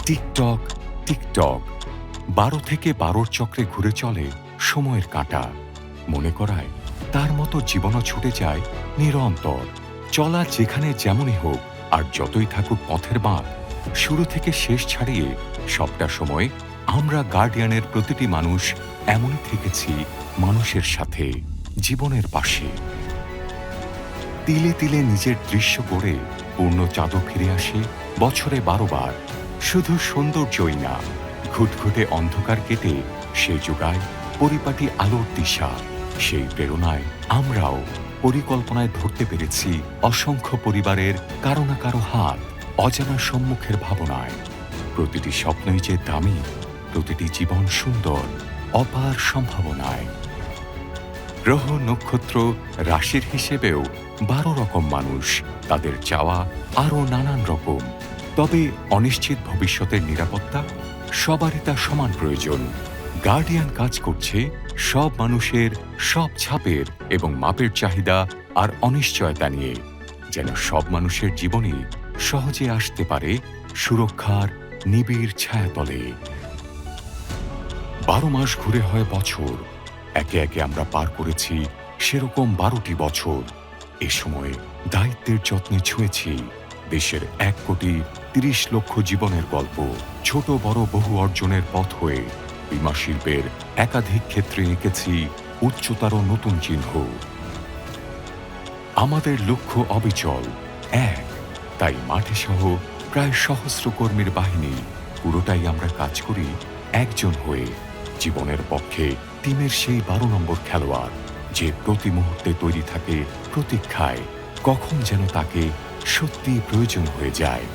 TikTok TikTok ১২ থেকে ১২র চক্রে ঘুরে চলে সময়ের কাঁটা। মনে করায় তার মতো জীবনও ছুটে যায় নিরন্তর। চলা যেখানে যেমনই হোক আর যতই থাকুক পথের বাঁক, শুরু থেকে শেষ ছাড়িয়ে সবটা সময় আমরা গার্ডিয়ানের প্রতিটি মানুষ এমনই থেকেছি মানুষের সাথে, জীবনের পাশে। তিলে তিলে নিজের দৃশ্য গড়ে পূর্ণ চাঁদও ফিরে আসে বছরে ১২ বার। শুধু সৌন্দর্যই না, ঘুটঘুটে অন্ধকার কেটে সে যোগায় পরিপাটি আলোর দিশা। সেই প্রেরণায় আমরাও পরিকল্পনায় ধরতে পেরেছি অসংখ্য পরিবারের কারো না কারো হাত, অজানা সম্মুখের ভাবনায়। প্রতিটি স্বপ্নই যে দামি, প্রতিটি জীবন সুন্দর, অপার সম্ভাবনায়। গ্রহ নক্ষত্র রাশির হিসেবেও ১২ রকম মানুষ, তাদের চাওয়া আরও নানান রকম। তবে অনিশ্চিত ভবিষ্যতের নিরাপত্তা সবারই তা সমান প্রয়োজন। গার্ডিয়ান কাজ করছে সব মানুষের সব ছাপের এবং মাপের চাহিদা আর অনিশ্চয়তা নিয়ে, যেন সব মানুষের জীবনে সহজে আসতে পারে সুরক্ষার নিবিড় ছায়াতলে। ১২ মাস ঘুরে হয় বছর। একে একে আমরা পার করেছি সেরকম ১২টি বছর। এ সময়ে দায়িত্বের যত্নে ছুঁয়েছি দেশের ১,৩০,০০,০০০ জীবনের গল্প। ছোট বড় বহু অর্জনের পথ হয়ে বীমা শিল্পের একাধিক ক্ষেত্রে এঁকেছি উচ্চতর নতুন চিহ্ন। আমাদের লক্ষ্য অবিচল এক, তাই মাঠে সহ প্রায় সহস্র কর্মীর বাহিনী, পুরোটাই আমরা কাজ করি একজন হয়ে। জীবনের পক্ষে টিমের সেই ১২ নম্বর খেলোয়াড়, যে প্রতি মুহূর্তে তৈরি থাকে প্রতীক্ষায় কখন যেন তাকে সত্যি প্রয়োজন হয়ে যায়।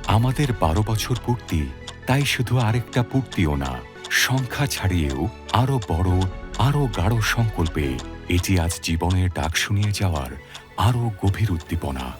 আমাদের ১২ বছর পূর্তি তাই শুধু আরেকটা পূর্তিও না, সংখ্যা ছাড়িয়েও আরো বড়, আরো গাঢ় সংকল্পে এটি আজ জীবনের ডাক শুনিয়ে যাওয়ার আরো গভীর উদ্দীপনা।